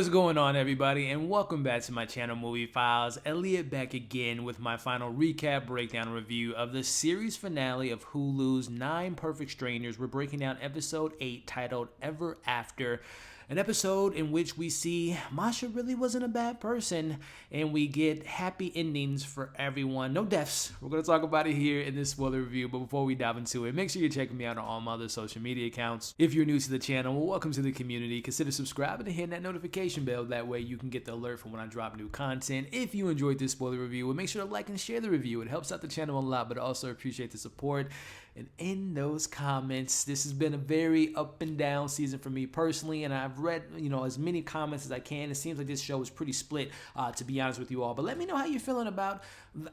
What's going on, everybody, and welcome back to my channel, Movie Files. Elliot back again with my final recap, breakdown, review of the series finale of Hulu's 9 Perfect Strangers. We're breaking down episode 8, titled Ever After. An episode in which we see Masha really wasn't a bad person, and we get happy endings for everyone. No deaths. We're going to talk about it here in this spoiler review, but before we dive into it, make sure you're checking me out on all my other social media accounts. If you're new to the channel, well, welcome to the community. Consider subscribing and hitting that notification bell. That way you can get the alert from when I drop new content. If you enjoyed this spoiler review, well, make sure to like and share the review. It helps out the channel a lot, but I also appreciate the support. And in those comments, this has been a very up and down season for me personally, and I've read, as many comments as I can. It seems like this show is pretty split, to be honest with you all. But let me know how you're feeling about,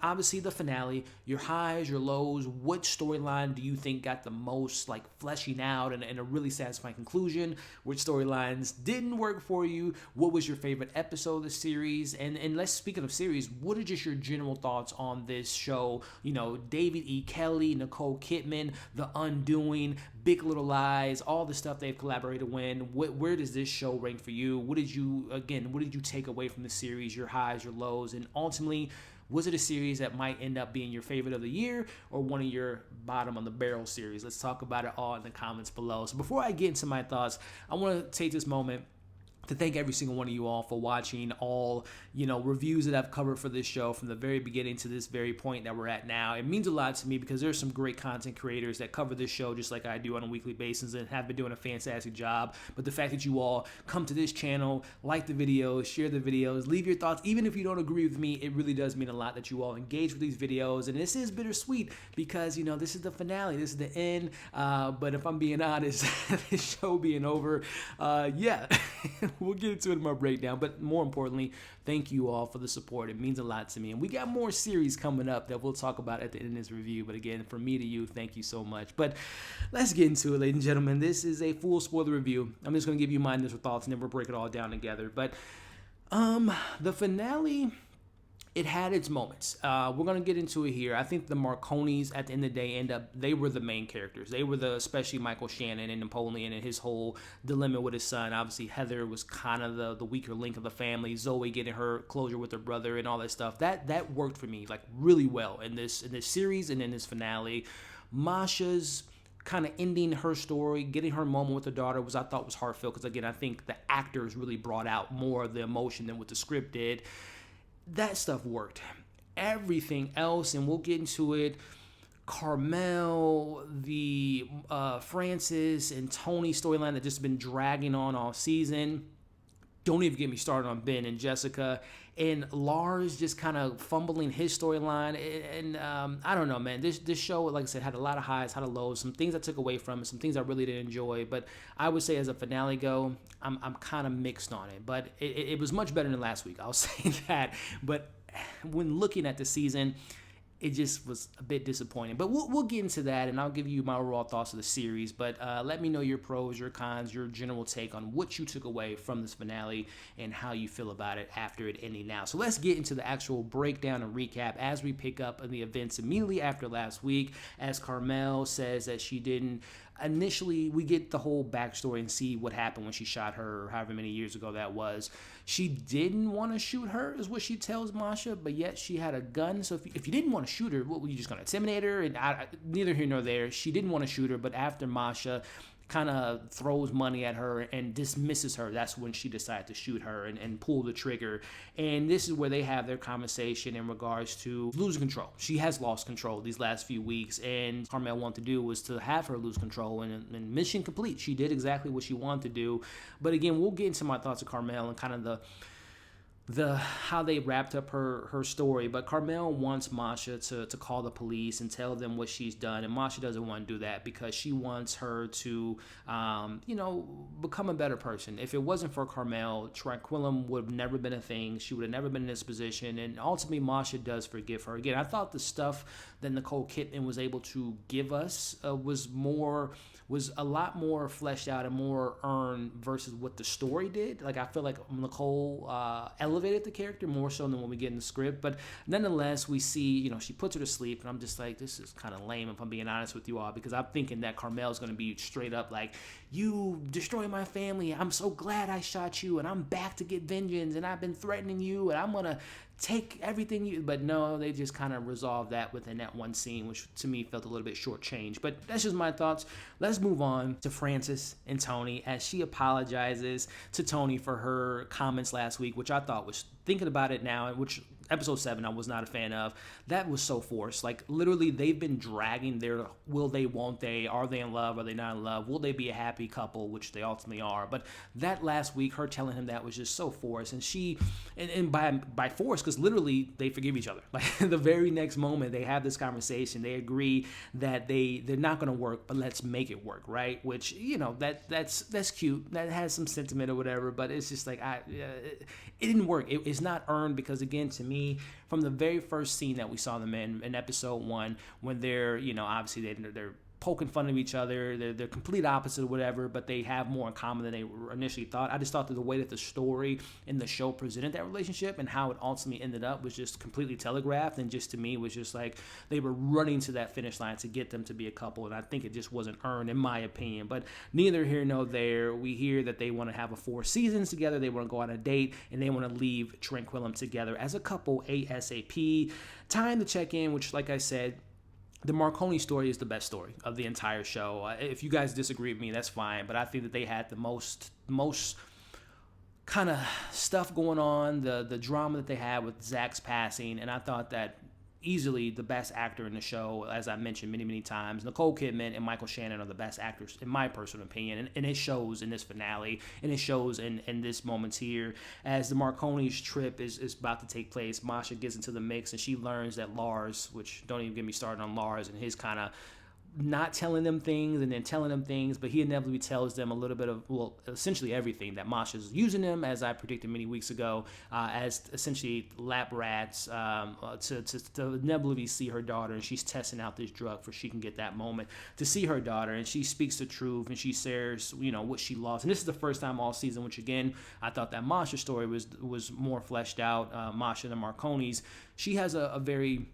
obviously, the finale, your highs, your lows. What storyline do you think got the most, fleshing out and a really satisfying conclusion? Which storylines didn't work for you? What was your favorite episode of the series? And let's, speaking of series, what are just your general thoughts on this show? David E. Kelley, Nicole Kidman, The Undoing, Big Little Lies, all the stuff they've collaborated with. Where does this show rank for you? What did you take away from the series, your highs, your lows, and ultimately, was it a series that might end up being your favorite of the year or one of your bottom of the barrel series? Let's talk about it all in the comments below. So before I get into my thoughts, I want to take this moment to thank every single one of you all for watching all, reviews that I've covered for this show from the very beginning to this very point that we're at now. It means a lot to me because there's some great content creators that cover this show just like I do on a weekly basis and have been doing a fantastic job. But the fact that you all come to this channel, like the videos, share the videos, leave your thoughts, even if you don't agree with me, it really does mean a lot that you all engage with these videos. And this is bittersweet because, this is the finale, this is the end. But if I'm being honest, this show being over, yeah. We'll get into it in my breakdown, but more importantly, thank you all for the support. It means a lot to me. And we got more series coming up that we'll talk about at the end of this review. But again, from me to you, thank you so much. But let's get into it, ladies and gentlemen. This is a full spoiler review. I'm just going to give you my initial thoughts and then we'll break it all down together. But the finale, it had its moments. We're going to get into it here. I think the Marconis, at the end of the day, they were the main characters. They were especially Michael Shannon and Napoleon and his whole dilemma with his son. Obviously, Heather was kind of the weaker link of the family. Zoe getting her closure with her brother and all that stuff. That worked for me, really well in this series and in this finale. Masha's kind of ending her story, getting her moment with her daughter I thought was heartfelt because, again, I think the actors really brought out more of the emotion than what the script did. That stuff worked. Everything else, and we'll get into it, Carmel, the Francis and Tony storyline that just been dragging on all season. Don't even get me started on Ben and Jessica. And Lars just kind of fumbling his storyline. And I don't know, man. This show, like I said, had a lot of highs, had a lows. Some things I took away from it, some things I really didn't enjoy. But I would say as a finale go, I'm kind of mixed on it. But it was much better than last week. I'll say that. But when looking at the season, it just was a bit disappointing. But we'll get into that, and I'll give you my overall thoughts of the series. But let me know your pros, your cons, your general take on what you took away from this finale and how you feel about it after it ending now. So let's get into the actual breakdown and recap as we pick up on the events immediately after last week. As Carmel says that she didn't initially, we get the whole backstory and see what happened when she shot her, however many years ago that was. She didn't want to shoot her, is what she tells Masha, but yet she had a gun. So if you didn't want to shoot her, what were you just going to intimidate her? And neither here nor there. She didn't want to shoot her, but after Masha kind of throws money at her and dismisses her, that's when she decided to shoot her and pull the trigger. And this is where they have their conversation in regards to losing control. She has lost control these last few weeks, and Carmel wanted to do was to have her lose control, and mission complete. She did exactly what she wanted to do. But again, we'll get into my thoughts of Carmel and kind of the how they wrapped up her story. But Carmel wants Masha to call the police and tell them what she's done, and Masha doesn't want to do that because she wants her to become a better person. If it wasn't for Carmel, Tranquillum would have never been a thing. She would have never been in this position, and ultimately Masha does forgive her. Again, I thought the stuff that Nicole Kidman was able to give us was a lot more fleshed out and more earned versus what the story did. I feel like Nicole elevated elevated the character more so than what we get in the script. But nonetheless, we see, she puts her to sleep, and I'm just like, this is kind of lame if I'm being honest with you all, because I'm thinking that Carmel's going to be straight up like, you destroyed my family. I'm so glad I shot you, and I'm back to get vengeance, and I've been threatening you, and I'm going to take everything you, but no, they just kind of resolved that within that one scene, which to me felt a little bit shortchanged. But that's just my thoughts. Let's move on to Frances and Tony as she apologizes to Tony for her comments last week, which I thought was, thinking about it now, which episode 7 I was not a fan of. That was so forced. Like, literally, they've been dragging their will they, won't they, are they in love, are they not in love, will they be a happy couple, which they ultimately are. But that last week, her telling him that was just so forced. And she, and by force, because literally they forgive each other. Like, the very next moment they have this conversation, they agree that they're not going to work, but let's make it work, right? Which, that's cute. That has some sentiment or whatever, but it's just like, it didn't work. It's not earned, because again, to me, from the very first scene that we saw them in episode 1, when they're, obviously they're poking fun of each other, they're complete opposite or whatever, but they have more in common than they initially thought. I just thought that the way that the story in the show presented that relationship and how it ultimately ended up was just completely telegraphed, and just to me was just like they were running to that finish line to get them to be a couple, and I think it just wasn't earned in my opinion. But neither here nor there. We hear that they want to have a 4 seasons together, they want to go on a date, and they want to leave Tranquillum together as a couple ASAP. Time to check in, which, like I said, the Marconi story is the best story of the entire show. If you guys disagree with me, that's fine. But I think that they had the most kind of stuff going on, the drama that they had with Zach's passing. And I thought that easily the best actor in the show, as I mentioned many, many times, Nicole Kidman and Michael Shannon are the best actors, in my personal opinion. And it shows in this finale, and it shows in this moments here. As the Marconi's trip is about to take place, Masha gets into the mix, and she learns that Lars, which don't even get me started on Lars and his kind of not telling them things and then telling them things, but he inevitably tells them a little bit of, well, essentially everything, that Masha's using them, as I predicted many weeks ago, as essentially lap rats to inevitably see her daughter, and she's testing out this drug for she can get that moment to see her daughter, and she speaks the truth, and she shares, what she lost. And this is the first time all season, which again, I thought that Masha story was more fleshed out. Masha and the Marconis, she has a very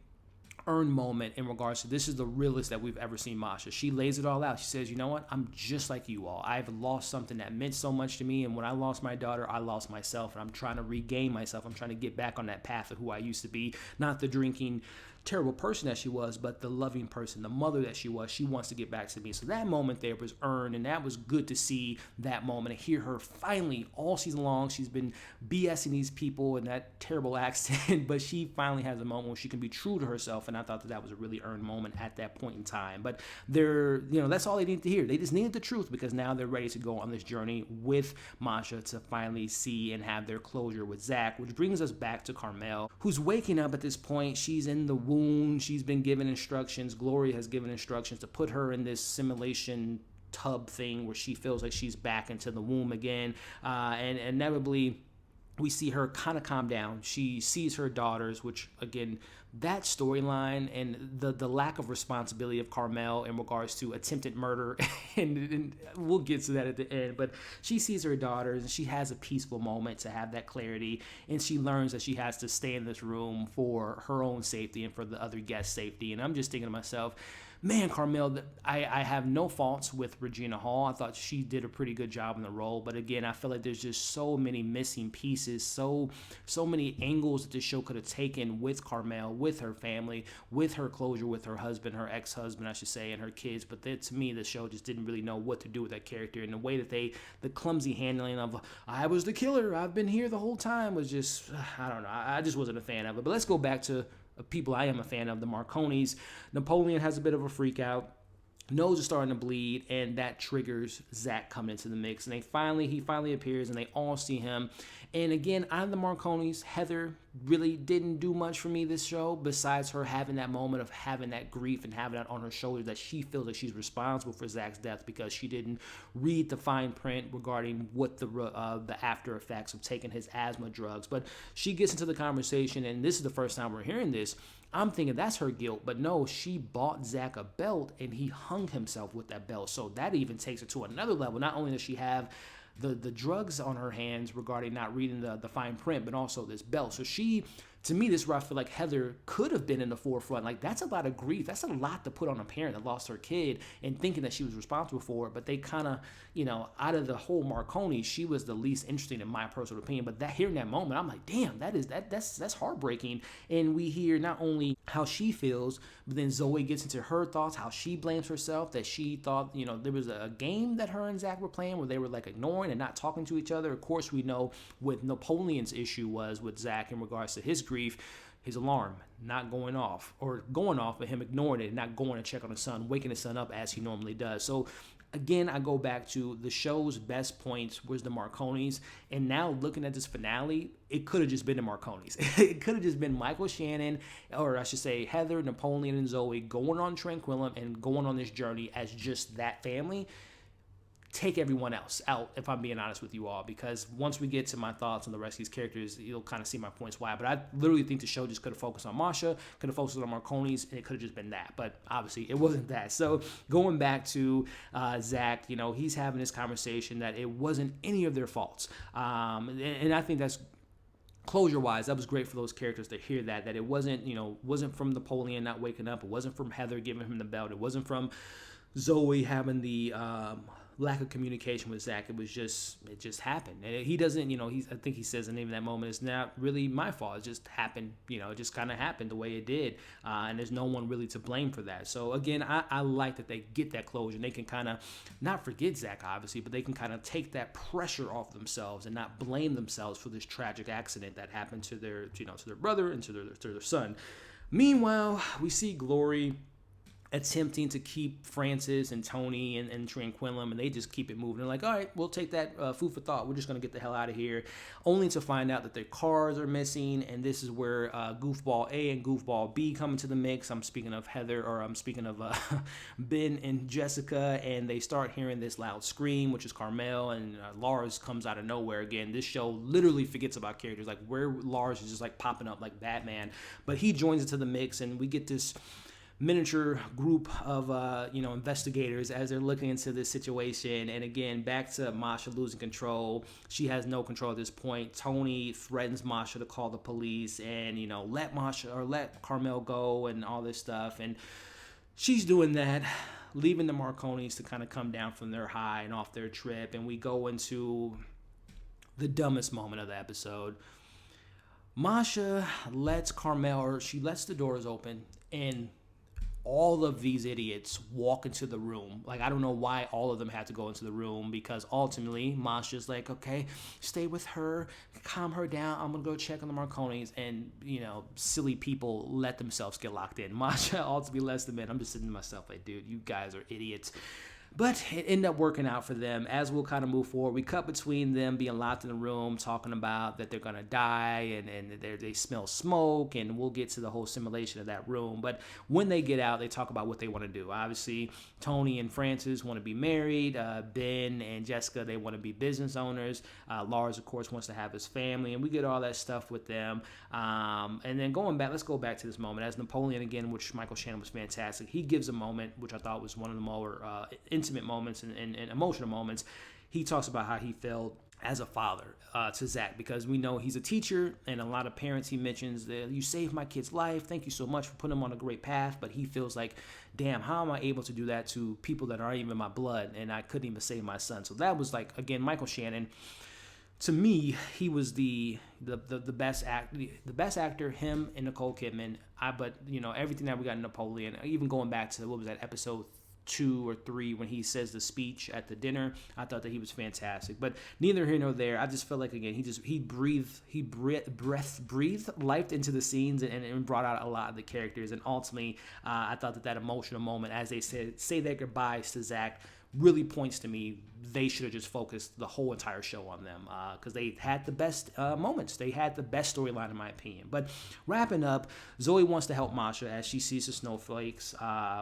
earned moment in regards to, this is the realest that we've ever seen Masha. She lays it all out. She says, you know what? I'm just like you all. I've lost something that meant so much to me, and when I lost my daughter, I lost myself, and I'm trying to regain myself. I'm trying to get back on that path of who I used to be, not the drinking, terrible person that she was, but the loving person, the mother that she was. She wants to get back to me. So that moment there was earned, and that was good to see that moment and hear her finally, all season long, she's been BSing these people in that terrible accent, but she finally has a moment where she can be true to herself, and I thought that was a really earned moment at that point in time. But that's all they needed to hear. They just needed the truth, because now they're ready to go on this journey with Masha to finally see and have their closure with Zach, which brings us back to Carmel, who's waking up at this point. She's in the wound. She's been given instructions. Gloria has given instructions to put her in this simulation tub thing where she feels like she's back into the womb again. And inevitably, we see her kind of calm down. She sees her daughters, which, again, that storyline and the lack of responsibility of Carmel in regards to attempted murder, and we'll get to that at the end, but she sees her daughters, and she has a peaceful moment to have that clarity, and she learns that she has to stay in this room for her own safety and for the other guests' safety. And I'm just thinking to myself, man, Carmel, I have no faults with Regina Hall. I thought she did a pretty good job in the role. But again, I feel like there's just so many missing pieces, so many angles that this show could have taken with Carmel, with her family, with her closure with her husband, her ex-husband, I should say, and her kids. But to me, the show just didn't really know what to do with that character. And the way that the clumsy handling of, I was the killer, I've been here the whole time, was just, I don't know. I just wasn't a fan of it. But let's go back to people I am a fan of, the Marconis. Napoleon has a bit of a freak out. Nose is starting to bleed, and that triggers Zach coming into the mix. And he finally appears, and they all see him. And again, out of the Marconis, Heather really didn't do much for me this show, besides her having that moment of having that grief and having that on her shoulders, that she feels like she's responsible for Zach's death because she didn't read the fine print regarding what the after effects of taking his asthma drugs. But she gets into the conversation, and this is the first time we're hearing this. I'm thinking that's her guilt, but no, she bought Zach a belt, and he hung himself with that belt. So that even takes it to another level. Not only does she have the drugs on her hands regarding not reading the fine print, but also this belt. So she, to me, this is where I feel like Heather could have been in the forefront. Like, that's a lot of grief. That's a lot to put on a parent that lost her kid and thinking that she was responsible for it. But they kind of, out of the whole Marconi, she was the least interesting in my personal opinion. But that hearing that moment, I'm like, damn, that's heartbreaking. And we hear not only how she feels, but then Zoe gets into her thoughts, how she blames herself, that she thought, there was a game that her and Zach were playing where they were like ignoring and not talking to each other. Of course, we know what Napoleon's issue was with Zach in regards to his grief, his alarm not going off, or going off, but him ignoring it and not going to check on his son, waking his son up as he normally does. So again, I go back to the show's best points was the Marconis, and now looking at this finale, it could have just been the Marconis. It could have just been Michael Shannon, or I should say Heather, Napoleon, and Zoe going on Tranquillum and going on this journey as just that family. Take everyone else out, if I'm being honest with you all, because once we get to my thoughts on the rest of these characters, you'll kind of see my points why. But I literally think the show just could have focused on Masha, could have focused on Marconi's, and it could have just been that. But obviously, it wasn't that. So going back to Zach, he's having this conversation that it wasn't any of their faults. And I think that's, closure-wise, that was great for those characters to hear that it wasn't from Napoleon not waking up. It wasn't from Heather giving him the belt. It wasn't from Zoe having the lack of communication with Zach. It just happened. And he doesn't, I think he says in even that moment, it's not really my fault. It just happened, it just kind of happened the way it did. And there's no one really to blame for that. So again, I like that they get that closure. And they can kind of not forget Zach, obviously, but they can kind of take that pressure off themselves and not blame themselves for this tragic accident that happened to their, to their brother and to their son. Meanwhile, we see Glory attempting to keep Francis and Tony and Tranquillum, and they just keep it moving. They're like, all right, we'll take that food for thought. We're just going to get the hell out of here, only to find out that their cars are missing, and this is where Goofball A and Goofball B come into the mix. I'm speaking of Ben and Jessica, and they start hearing this loud scream, which is Carmel, and Lars comes out of nowhere again. This show literally forgets about characters, like where Lars is just like popping up like Batman, but he joins into the mix, and we get this miniature group of investigators as they're looking into this situation. And again, back to Masha losing control. She has no control at this point. Tony threatens Masha to call the police and let Carmel go and all this stuff, and she's doing that, leaving the Marconis to kind of come down from their high and off their trip. And we go into the dumbest moment of the episode. Masha lets the doors open, and all of these idiots walk into the room. Like, I don't know why all of them had to go into the room, because ultimately Masha's like, okay, stay with her, calm her down, I'm gonna go check on the Marconis. And silly people let themselves get locked in. Masha ultimately lets them in. I'm just sitting to myself like, dude, you guys are idiots. But it ended up working out for them. As we'll kind of move forward, we cut between them being locked in the room, talking about that they're going to die, and they smell smoke, and we'll get to the whole simulation of that room. But when they get out, they talk about what they want to do. Obviously, Tony and Francis want to be married. Ben and Jessica, they want to be business owners. Lars, of course, wants to have his family, and we get all that stuff with them. And then let's go back to this moment. As Napoleon, again, which Michael Shannon was fantastic, he gives a moment, which I thought was one of the more intimate moments and emotional moments. He talks about how he felt as a father to Zach, because we know he's a teacher, and a lot of parents, he mentions that you saved my kid's life, thank you so much for putting him on a great path. But he feels like, damn, how am I able to do that to people that aren't even my blood, and I couldn't even save my son? So that was like, again, Michael Shannon, to me, he was the best actor, him and Nicole Kidman. But everything that we got in Napoleon, even going back to, what was that, episode 2 or 3, when he says the speech at the dinner, I thought that he was fantastic. But neither here nor there. I just felt like, again, he breathed life into the scenes and brought out a lot of the characters. And ultimately, I thought that emotional moment, as they say their goodbyes to Zach, really points to me they should have just focused the whole entire show on them, because they had the best moments. They had the best storyline, in my opinion. But wrapping up, Zoe wants to help Masha as she sees the snowflakes,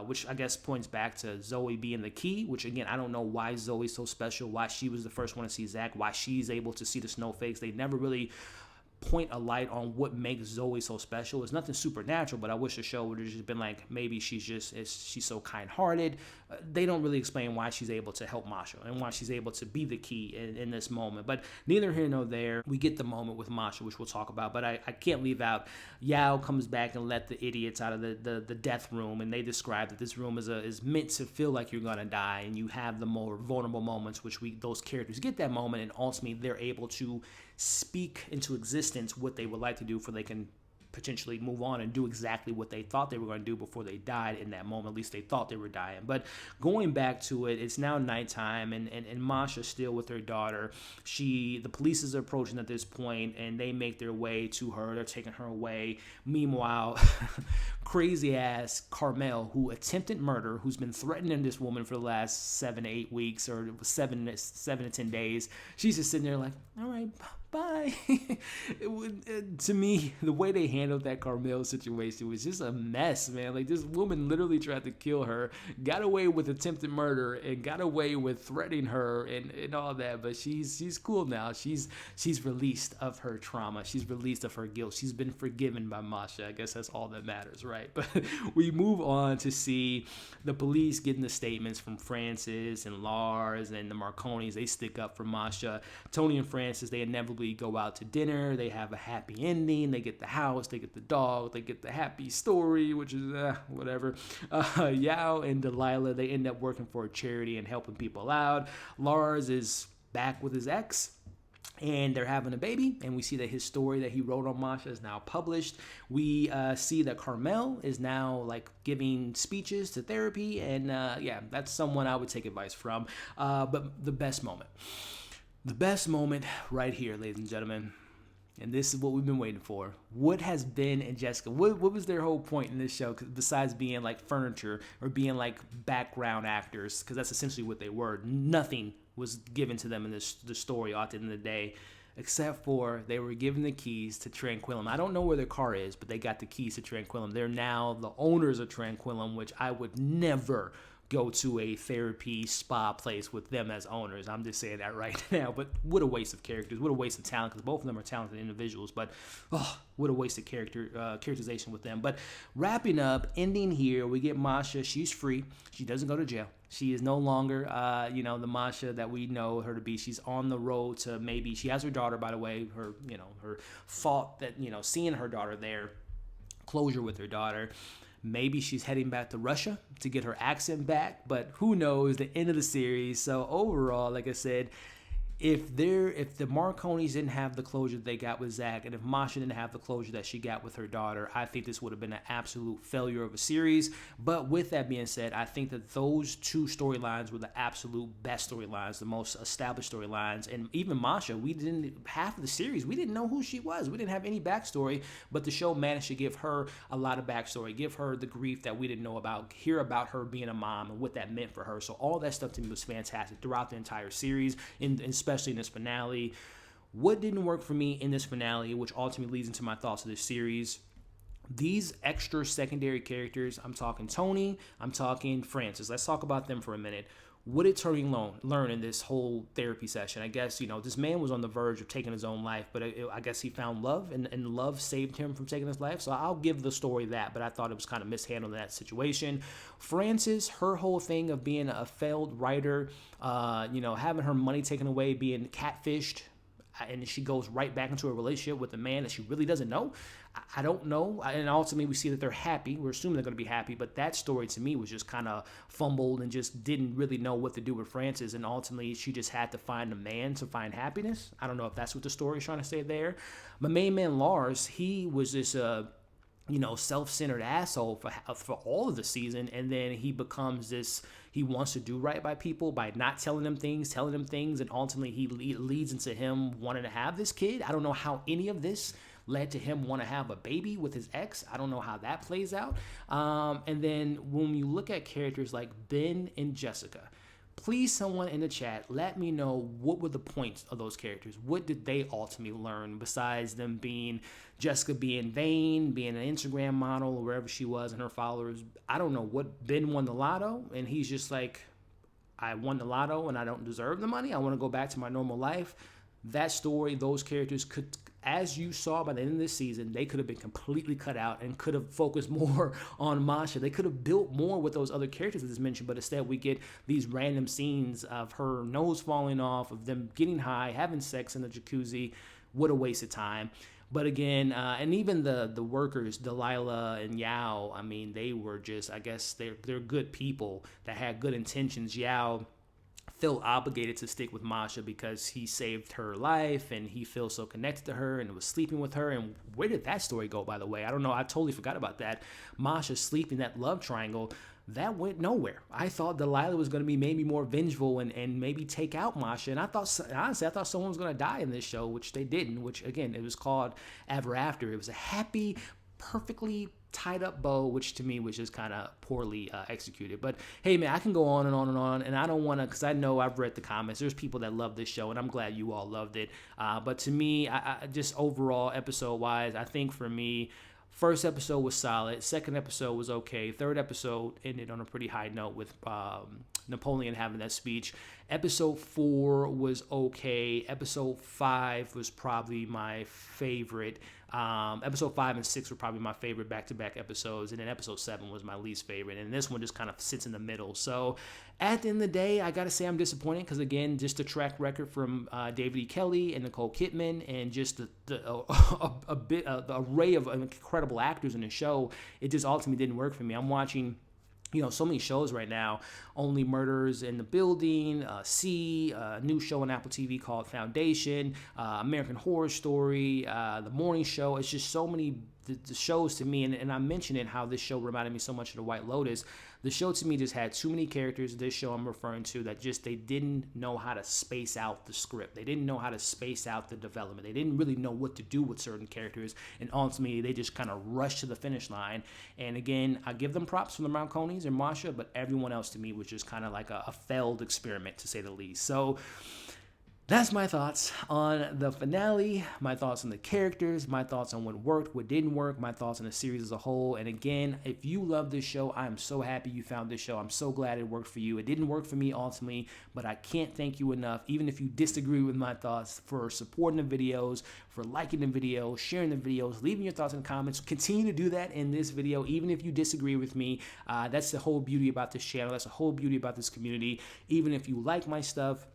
which I guess points back to Zoe being the key, which, again, I don't know why Zoe's so special, why she was the first one to see Zach, why she's able to see the snowflakes. They never really point a light on what makes Zoe so special. It's nothing supernatural, but I wish the show would have just been like, maybe she's so kind-hearted. They don't really explain why she's able to help Masha and why she's able to be the key in this moment. But neither here nor there. We get the moment with Masha, which we'll talk about, but I can't leave out Yao comes back and let the idiots out of the death room, and they describe that this room is meant to feel like you're gonna die, and you have the more vulnerable moments, which those characters get that moment, and ultimately they're able to speak into existence what they would like to do, for they can potentially move on and do exactly what they thought they were going to do before they died in that moment. At least they thought they were dying. But going back to it, it's now nighttime, and Masha's still with her daughter. The police is approaching at this point, and they make their way to her. They're taking her away. Meanwhile, crazy ass Carmel, who attempted murder, who's been threatening this woman for the last 7 to 8 weeks, or 7 to 10 days, she's just sitting there like, all right, bye. To me, the way they handled that Carmel situation was just a mess, man. Like, this woman literally tried to kill her, got away with attempted murder, and got away with threatening her and all that. But she's cool now. She's released of her trauma. She's released of her guilt. She's been forgiven by Masha. I guess that's all that matters, right? But we move on to see the police getting the statements from Francis and Lars and the Marconis. They stick up for Masha. Tony and Francis, they inevitably go out to dinner. They have a happy ending. They get the house, they get the dog, they get the happy story, which is whatever. Yao and Delilah, they end up working for a charity and helping people out. Lars is back with his ex, and they're having a baby, and we see that his story that he wrote on Masha is now published. We see that Carmel is now like giving speeches to therapy, and that's someone I would take advice from. But the best moment right here, ladies and gentlemen, and this is what we've been waiting for. What has Ben and Jessica, what was their whole point in this show, besides being like furniture or being like background actors, because that's essentially what they were. Nothing was given to them in the story at the end of the day, except for they were given the keys to Tranquillum. I don't know where their car is, but they got the keys to Tranquillum. They're now the owners of Tranquillum, which I would never go to a therapy spa place with them as owners. I'm just saying that right now. But what a waste of characters. What a waste of talent, because both of them are talented individuals. But what a waste of characterization with them. But wrapping up, ending here, we get Masha. She's free. She doesn't go to jail. She is no longer, the Masha that we know her to be. She's on the road to maybe, she has her daughter, by the way, her thought that, seeing her daughter there, closure with her daughter. Maybe she's heading back to Russia to get her accent back, but who knows, the end of the series. So overall, like I said, if the Marconis didn't have the closure they got with Zach, and if Masha didn't have the closure that she got with her daughter, I think this would have been an absolute failure of a series. But with that being said, I think that those two storylines were the absolute best storylines, the most established storylines. And even Masha, half of the series, we didn't know who she was. We didn't have any backstory, but the show managed to give her a lot of backstory, give her the grief that we didn't know about, hear about her being a mom and what that meant for her. So all that stuff to me was fantastic throughout the entire series, and especially in this finale. What didn't work for me in this finale, which ultimately leads into my thoughts of this series, these extra secondary characters, I'm talking Tony, I'm talking Francis. Let's talk about them for a minute. What did Tony learn in this whole therapy session? I guess, this man was on the verge of taking his own life, but I guess he found love, and love saved him from taking his life. So I'll give the story that, but I thought it was kind of mishandled in that situation. Francis, her whole thing of being a failed writer, having her money taken away, being catfished, and she goes right back into a relationship with a man that she really doesn't know. I don't know. And ultimately, we see that they're happy. We're assuming they're going to be happy. But that story, to me, was just kind of fumbled and just didn't really know what to do with Francis. And ultimately, she just had to find a man to find happiness. I don't know if that's what the story is trying to say there. My main man, Lars, he was this self-centered asshole for all of the season, and then he becomes this, he wants to do right by people by not telling them things, and ultimately he leads into him wanting to have this kid. I don't know how any of this led to him want to have a baby with his ex. I don't know how that plays out. And then when you look at characters like Ben and Jessica, please, someone in the chat, let me know what were the points of those characters. What did they ultimately learn besides them Jessica being vain, being an Instagram model or wherever she was and her followers? I don't know what. Ben won the lotto and he's just like, I won the lotto and I don't deserve the money. I want to go back to my normal life. That story, those characters could as you saw by the end of this season, they could have been completely cut out and could have focused more on Masha. They could have built more with those other characters as mentioned, but instead we get these random scenes of her nose falling off, of them getting high, having sex in the jacuzzi. What a waste of time. But again, and even the workers, Delilah and Yao, I mean, they were just, I guess they're good people that had good intentions. Yao felt obligated to stick with Masha because he saved her life and he feels so connected to her and was sleeping with her. And where did that story go, by the way? I don't know. I totally forgot about that. Masha sleeping, that love triangle, that went nowhere. I thought Delilah was going to be maybe more vengeful and maybe take out Masha. And I thought, honestly, I thought someone was going to die in this show, which they didn't, which, again, it was called Ever After. It was a happy, perfectly tied up bow, which to me was just kind of poorly executed. But hey, man, I can go on and on and on, and I don't want to, because I know I've read the comments. There's people that love this show, and I'm glad you all loved it. But to me, I just overall, episode-wise, I think for me, first episode was solid. Second episode was okay. Third episode ended on a pretty high note with Napoleon having that speech. Episode 4 was okay. Episode 5 was probably my favorite. Episode 5 and 6 were probably my favorite back-to-back episodes, and then episode 7 was my least favorite, and this one just kind of sits in the middle. So at the end of the day, I gotta say I'm disappointed because, again, just the track record from David E. Kelley and Nicole Kidman, and just the array of incredible actors in the show, it just ultimately didn't work for me. I'm watching so many shows right now. Only Murders in the Building, a new show on Apple TV called Foundation, American Horror Story, The Morning Show. It's just so many the shows to me, and I mentioned it, how this show reminded me so much of The White Lotus. The show to me just had too many characters, this show I'm referring to, that just they didn't know how to space out the script. They didn't know how to space out the development. They didn't really know what to do with certain characters, and ultimately they just kind of rushed to the finish line. And again, I give them props from the Marconis and Masha, but everyone else to me was just kind of like a failed experiment, to say the least. So that's my thoughts on the finale, my thoughts on the characters, my thoughts on what worked, what didn't work, my thoughts on the series as a whole. And again, if you love this show, I'm so happy you found this show. I'm so glad it worked for you. It didn't work for me ultimately, but I can't thank you enough, even if you disagree with my thoughts, for supporting the videos, for liking the videos, sharing the videos, leaving your thoughts in the comments. Continue to do that in this video, even if you disagree with me. That's the whole beauty about this channel. That's the whole beauty about this community. Even if you like my stuff,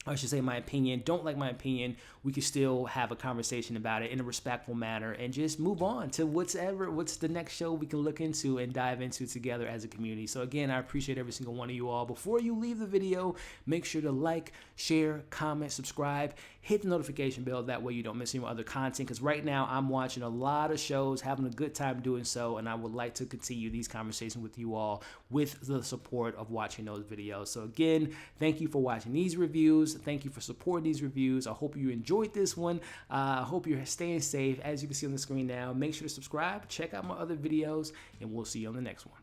I should say my opinion, don't like my opinion, we can still have a conversation about it in a respectful manner and just move on to what's the next show we can look into and dive into together as a community. So again, I appreciate every single one of you all. Before you leave the video, make sure to like, share, comment, subscribe, hit the notification bell. That way you don't miss any other content, because right now I'm watching a lot of shows, having a good time doing so, and I would like to continue these conversations with you all with the support of watching those videos. So again, thank you for watching these reviews. Thank you for supporting these reviews. I hope you enjoyed this one. I hope you're staying safe. As you can see on the screen now, make sure to subscribe, check out my other videos, and we'll see you on the next one.